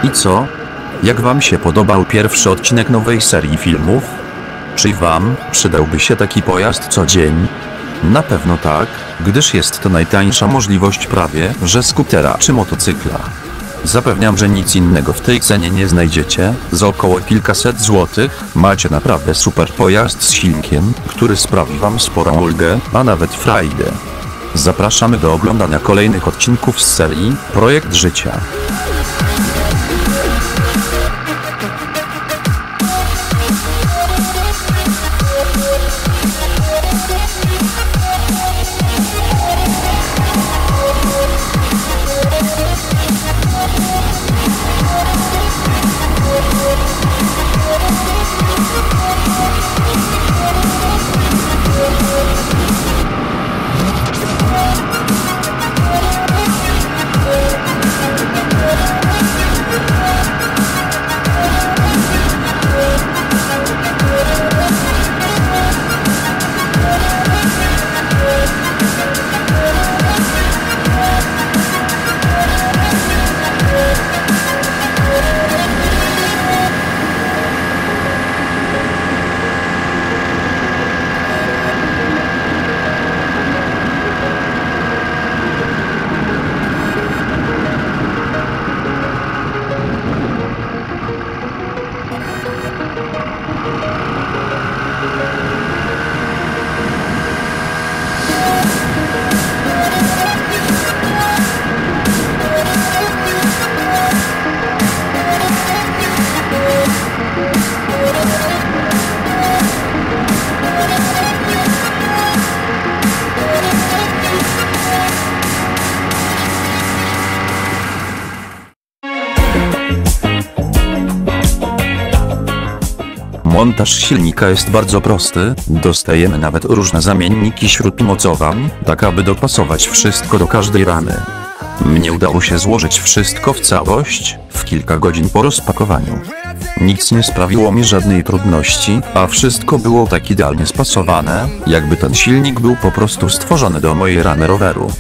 I co? Jak wam się podobał pierwszy odcinek nowej serii filmów? Czy wam przydałby się taki pojazd co dzień? Na pewno tak, gdyż jest to najtańsza możliwość prawie że skutera czy motocykla. Zapewniam, że nic innego w tej cenie nie znajdziecie. Za około kilkaset złotych macie naprawdę super pojazd z silnikiem, który sprawi wam sporą ulgę, a nawet frajdę. Zapraszamy do oglądania kolejnych odcinków z serii Projekt Życia. Montaż silnika jest bardzo prosty, dostajemy nawet różne zamienniki śródmocowań, tak aby dopasować wszystko do każdej ramy. Mnie udało się złożyć wszystko w całość, w kilka godzin po rozpakowaniu. Nic nie sprawiło mi żadnej trudności, a wszystko było tak idealnie spasowane, jakby ten silnik był po prostu stworzony do mojej ramy roweru.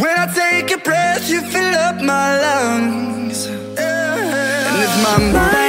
When I take a breath, you fill up my lungs. And if my mind